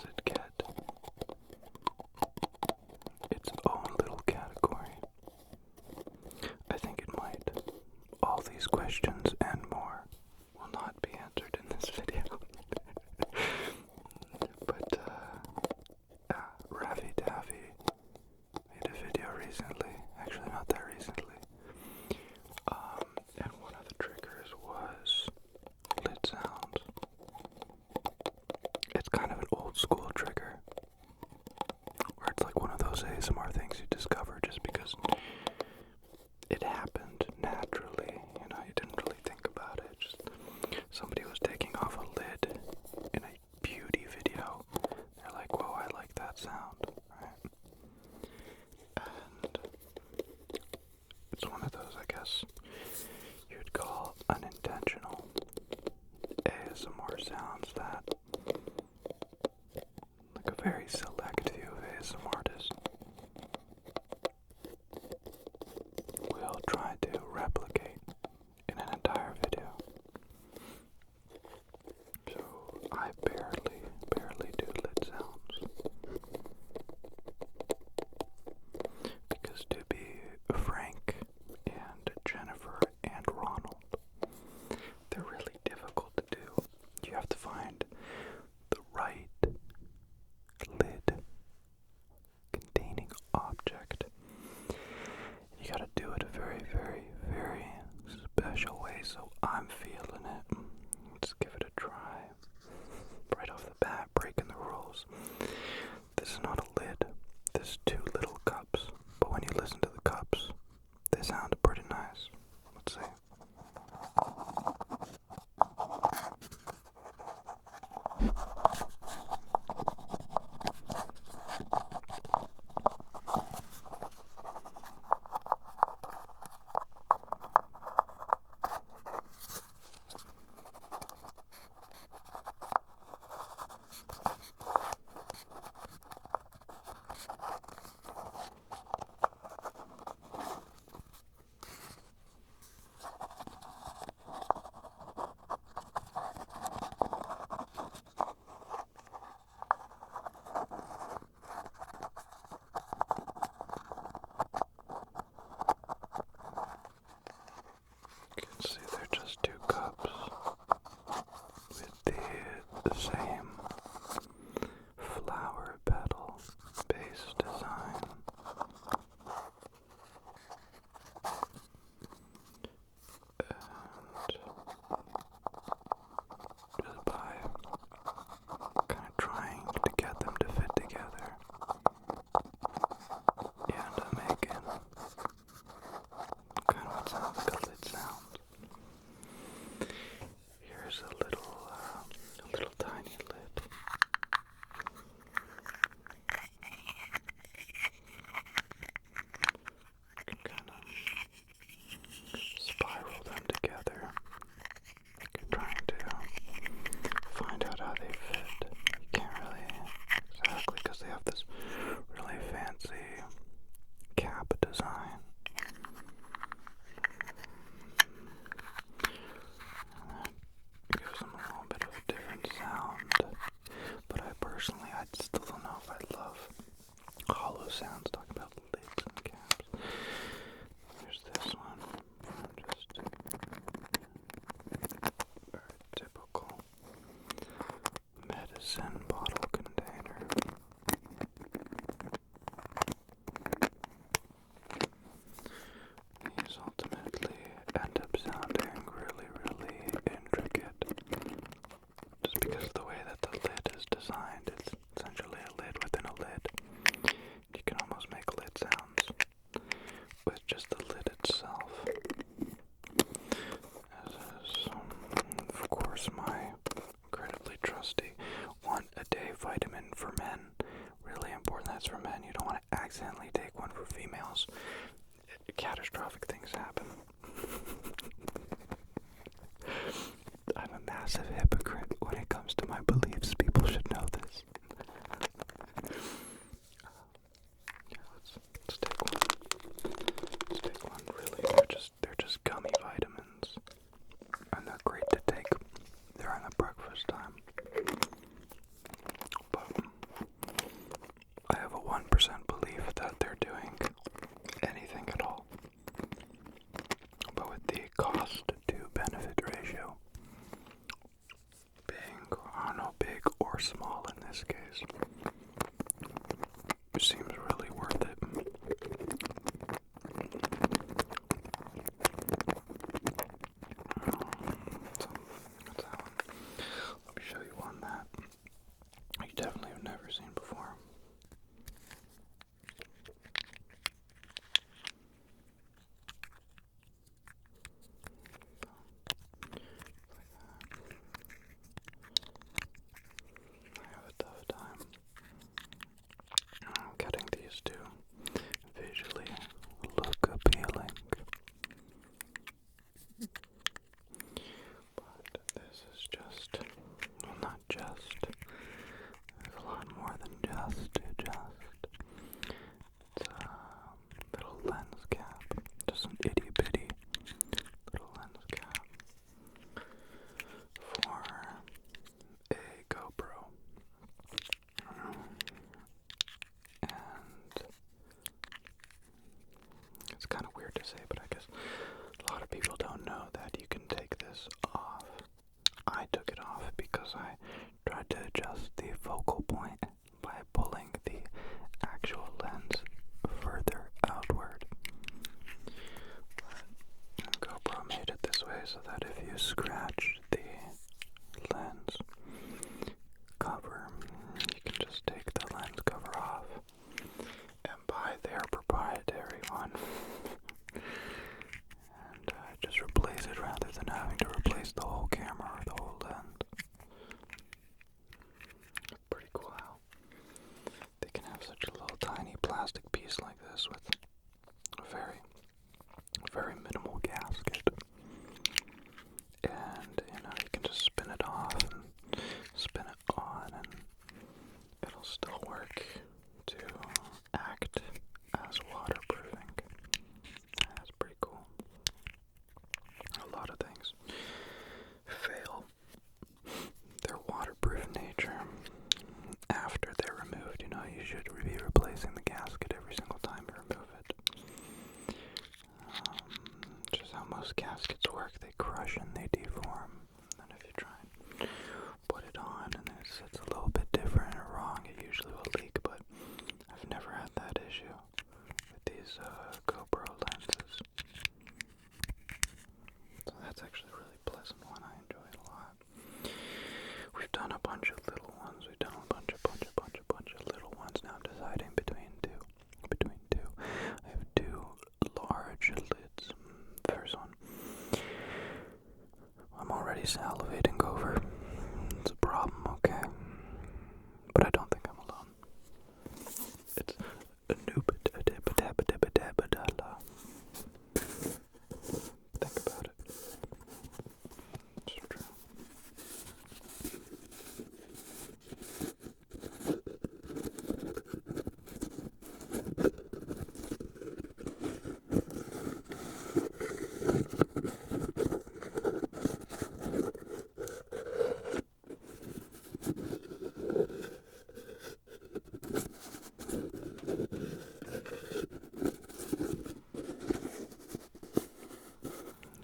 does it get its own little category? I think it might. All these questions and more will not be answered in this video. But, Ravi Daffy made a video recently. Actually, not that recently. And one of the triggers was lid sounds. It's kind of an old school trigger, where it's like one of those ASMR things you discover just because it happened naturally. You know, you didn't really think about it. Just somebody was taking off a lid in a beauty video. They're like, whoa, I like that sound, right? And it's one of those, I guess, you'd call unintentional ASMR sounds that, like a very select few of ASMR artists, will try to replicate in an entire video. So I barely do lid sounds. Because to be frank, and Jennifer and Ronald, they're really difficult to do. You have to find the right lid containing object. You gotta do it a very, very, very special way, so I'm feeling it. Let's give it a try. Right off the bat, breaking the rules. This is not a lid. This is two little cups. But when you listen to the cups, they sound pretty nice. Let's see. You can see they're just two cups with the same flower petal base design. And just by kind of trying to get them to fit together, you end up making kind of what sounds like a lid sound. Here's a little tiny lid. You can kind of spiral them together. You're trying to find out how they fit. You can't really exactly, because they have this really fancy cap design. It gives them a little bit of a different sound. But I still don't know if I love hollow sounds, talking about lids and caps. Here's this one. Just very typical medicine bottle container. These ultimately end up sounding really, really intricate. Just because of the way that the lid is designed. It's essentially a lid within a lid. You can almost make lid sounds with just the lid itself. This is, of course, my incredibly trusty 1 this case. It seems really worth it. So, that's that one. Let me show you one that you definitely have never seen before. I have a tough time getting these to visually look appealing. But this is just, well, not just, there's a lot more than just. It's a little lens cap, just an itty bitty little lens cap for a GoPro. And it's kind of weird to say, but I guess a lot of people don't know that you can take this off. I took it off because I tried to adjust the focal point by pulling the actual lens further outward. But GoPro made it this way so that if you scratch the lens cover, you can just take the lens cover off and buy their proprietary one and just replace it rather than having to replace the whole camera or the whole lens. Pretty cool how they can have such a little tiny plastic piece like this with a very, very minimal gasket. And, you can just spin it off and spin it on, and it'll still work to act as waterproofing. That's pretty cool. A lot of things fail their waterproof nature after they're removed. You should be replacing the gasket every single time you remove it. Just how most gaskets work, they crush and they deform. And if you try and put it on and it sits a little bit different or wrong, it usually will leak, but I've never had that issue with these GoPro lenses. So that's actually a really pleasant one. I enjoy it a lot. We've done a bunch of little ones. We've done a bunch of little ones. Now I'm deciding between two. I have two large lids. First one I'm already salivating over. It's a problem, okay? But I don't think I'm alone. It's a noob. Think about it. It's true.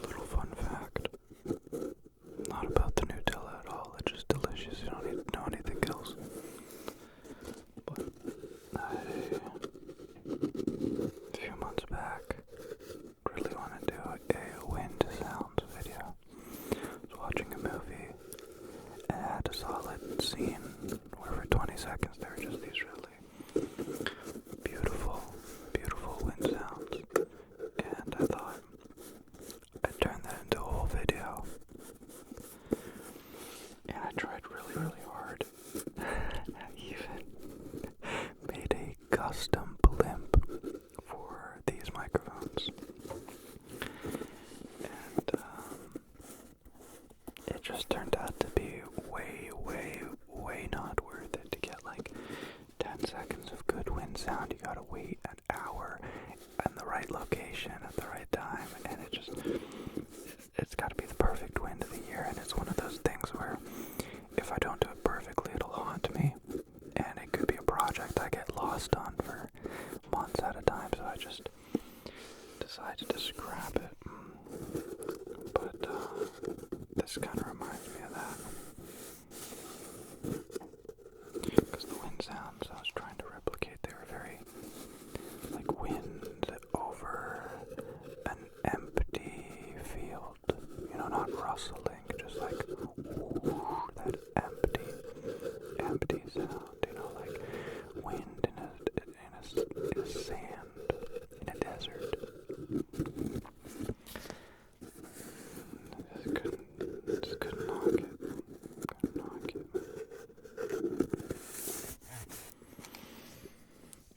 Little fun fact. Not about the Nutella at all. It's just delicious. You don't need to know anything else. But a few months back, really wanted to do a wind sounds video. I was watching a movie and it had a solid scene where for 20 seconds there were just these really beautiful wind sounds. And I thought I'd turn that into a whole video. And I tried really hard. I even made a custom blimp for these microphones. And it just turned out to be way not worth it. To get like 10 seconds of good wind sound, you gotta wait an hour in the right location at the right time, and it's gotta be the perfect wind of the year. And it's one of those things where if I don't do it perfectly, it'll haunt me, and it could be a project I get lost on for months at a time. So I just decided to scrap it. But this kind of reminds me of that. sound, like wind in a sand, in a desert. Just couldn't knock it. Couldn't knock it.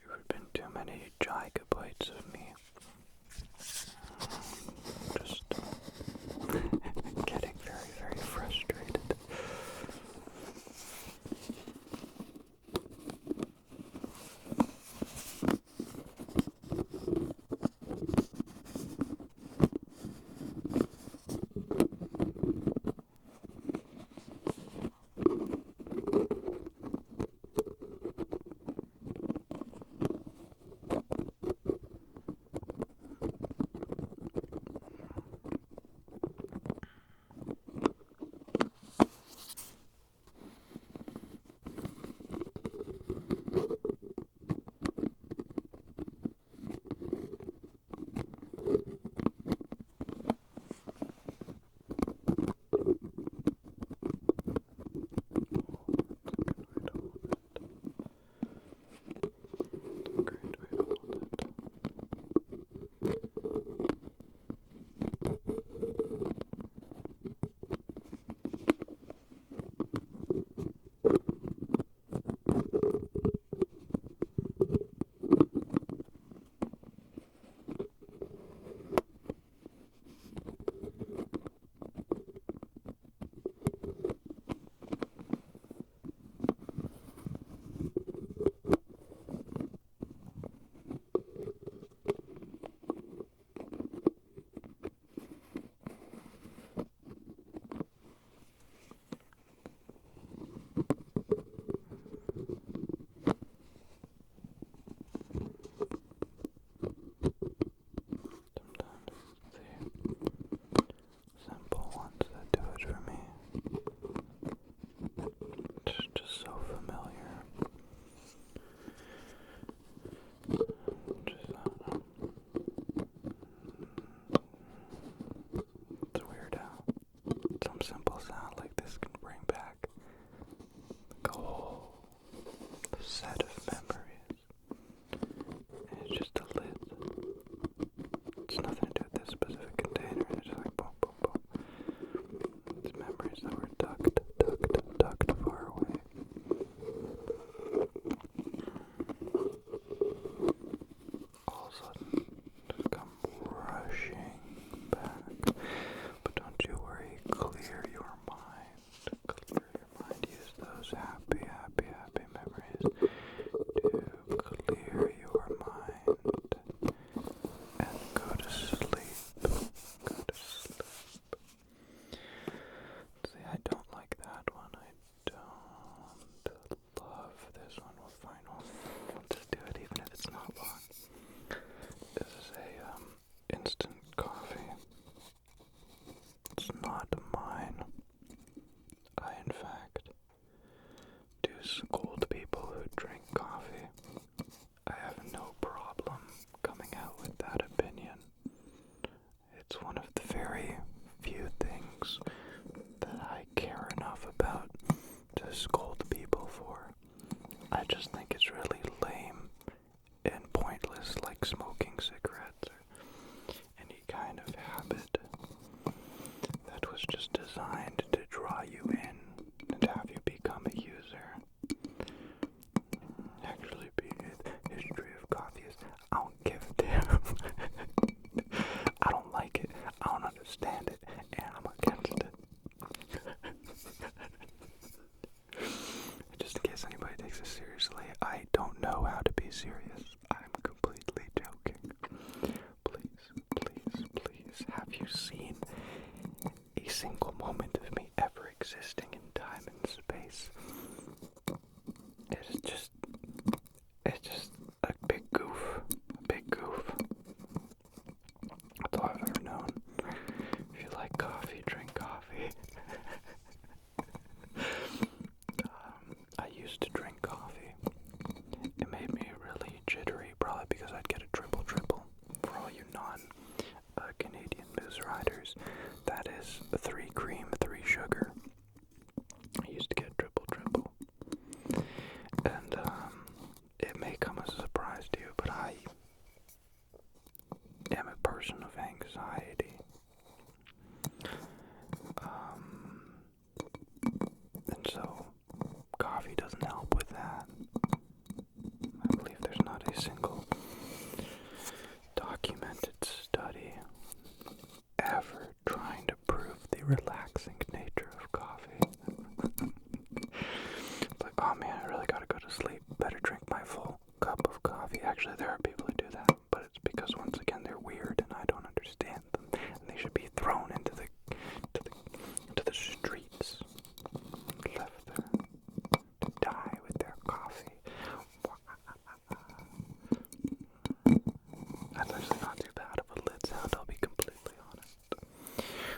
There have been too many gigabytes of me. Just getting very, very frustrated. Simple sound like this can bring back like a whole set of memories. And it's just a lid. It's nothing to do with this specific container. It's just like boom, boom, boom. It's memories that were tucked far away. All of a sudden, just come rushing back. But don't you worry, clear your mind. Clear your mind. Use those happy memories to clear your mind and go to sleep. Go to sleep. See, I don't like that one. I don't love this one. We'll find one. We'll just do it even if it's not long. This is a instant coffee. It's not mine. I, in fact, do scold people who drink coffee. I have no problem coming out with that opinion. It's one of the very few things that I care enough about to scold people for. I just think it's really lame and pointless, like smoking cigarettes or any kind of habit that was just designed to draw you in and have you become a user. Actually, the history of coffee is I don't give a damn. I don't like it, I don't understand it, and I'm against it. Just in case anybody takes it seriously, I don't know how to be serious. I'm completely joking. Please, have you seen a single moment of me ever existing in time and space? It's just a big goof. That's all I've ever known. If you like coffee, drink coffee. I used to drink coffee. It made me really jittery, probably because I'd get a triple. For all you non-Canadian booze riders, that is 3 cream, 3 sugar. I used to get triple. person of anxiety. And so coffee doesn't help with that. I believe there's not a single documented study ever trying to prove the relaxing nature of coffee. It's like, oh man, I really gotta go to sleep. Better drink my full cup of coffee. Actually, there are people who do that, but it's because, once again, they're weird and I don't understand them. And they should be thrown into the streets, left there to die with their coffee. That's actually not too bad of a lid sound, I'll be completely honest.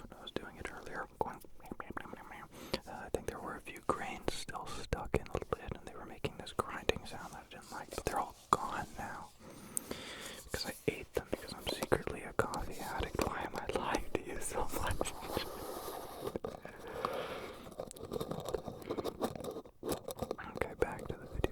When I was doing it earlier, going, I think there were a few grains still stuck in the lid, and they were making this grinding sound that I didn't like, but they're all gone now. Because I ate them, because I'm secretly a coffee addict. Why am I lying to you so much? Okay, back to the video.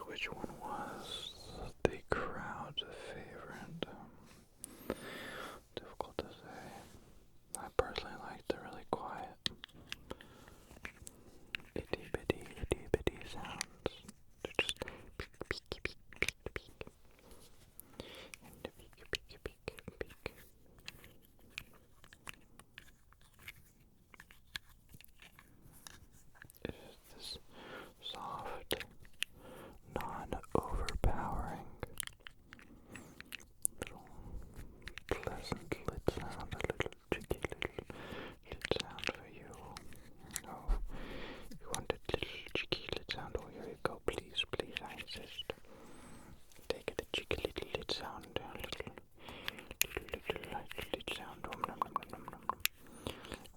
Which one was the crowd's favorite? Difficult to say. I personally like the really quiet, itty bitty sounds. They're just peek, peek, peek, peek, peek. And peek, peek, peek, peek. It is this soft, non-overpowering, little pleasant lid sound, a little cheeky little lid sound for you. Oh, you want a little cheeky lid sound? Oh, here you go, please, I insist. Take the cheeky little lid sound, little lid sound. Nom nom nom nom nom nom.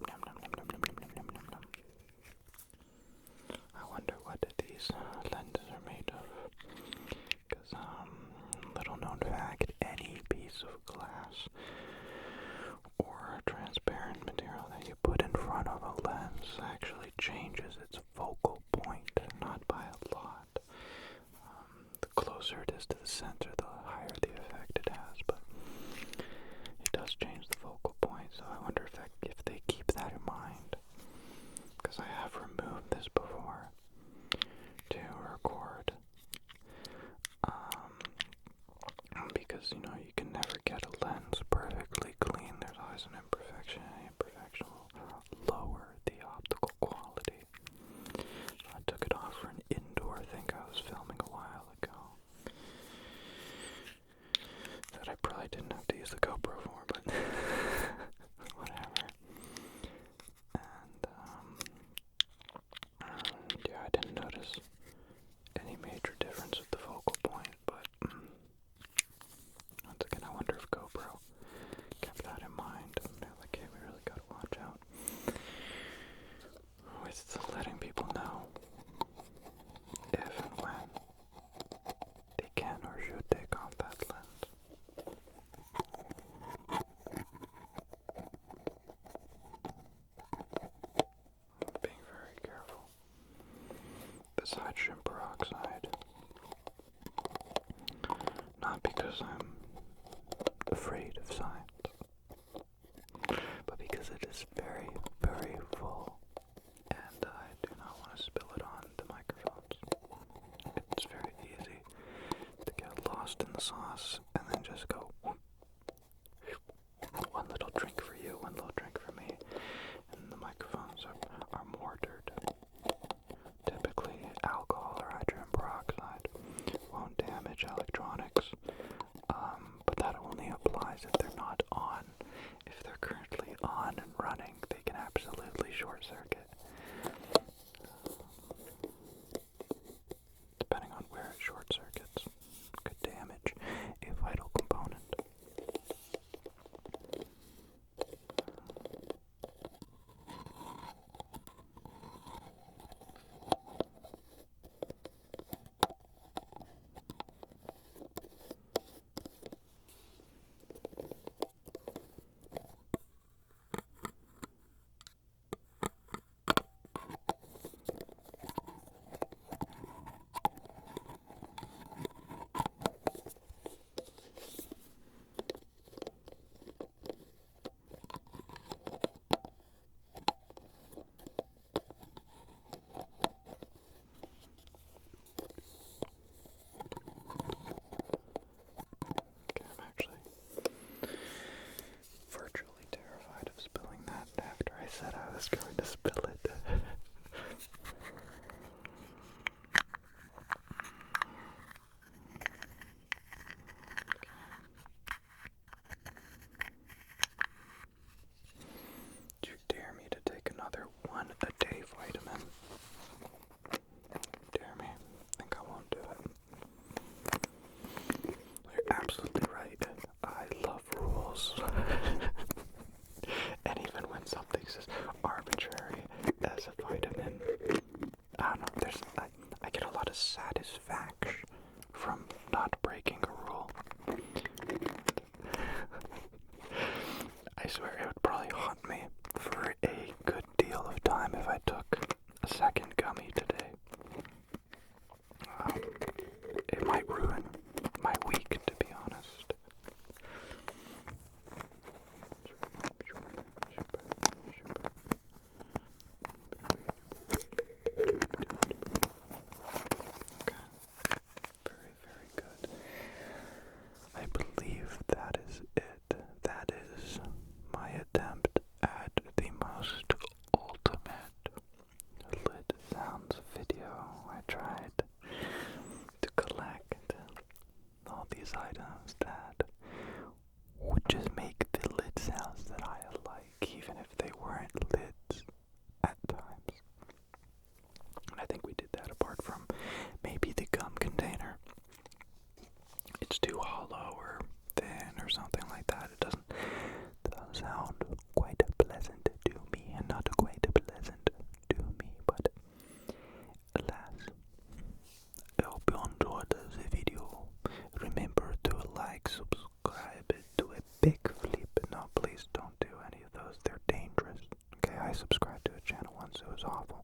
Nom nom nom nom nom nom nom nom nom. I wonder what these lenses are made of. Because, little known fact, any piece of glass or transparent material that you put in front of a lens actually changes its focal point, not by a lot. The closer it is to the center, the higher the effect it has, but it does change the focal point, so I wonder if they keep that in mind. Because I have removed this before to record. Because, you can never get a lens perfectly clean. There's always an imperfection. Any imperfection will lower the optical quality. So I took it off for an indoor thing I was filming a while ago. That I probably didn't have to use the GoPro for, but whatever. And, yeah, I didn't notice any major difference with the focal point, but once again, I wonder if GoPro kept that in mind. They're like, hey, we really gotta watch out with letting people know if and when they can or should take off that lens. Being very careful. This hydrogen peroxide, not because I'm afraid of science, but because it is very, very full, and I do not want to spill it on the microphones. It's very easy to get lost in the sauce and then just go, one little drink for you, one little drink for me, and the microphones are mortared. on and running, they can absolutely short circuit. Depending on where it short circuits, could damage a vital component. Virtually terrified of spilling that after I said I was going to spill it. Do you dare me to take another one-a-day vitamin? Dare me? Think I won't do it. You're absolutely right. I love rules. And even when something's as arbitrary as a vitamin, I don't know, I get a lot of satisfaction from not breaking a rule. I swear it would probably haunt me for a good deal of time if I took a second gummy today. It might ruin my week, to be honest. Okay. Very, very good. I believe that is it. That is my attempt at the most ultimate lid sounds video. I tried to collect all these items that would just make the lid sounds that I like, even if they weren't lids at times. And I think we did that apart from maybe the gum container. It's too hollow or thin or something like that. It doesn't sound quite pleasant to me, and not quite pleasant to me, but alas. I hope you enjoyed the video. Remember to like, subscribe, do a big flip. No, please don't do any of those. They're dangerous. Okay, I subscribed to a channel once. It was awful.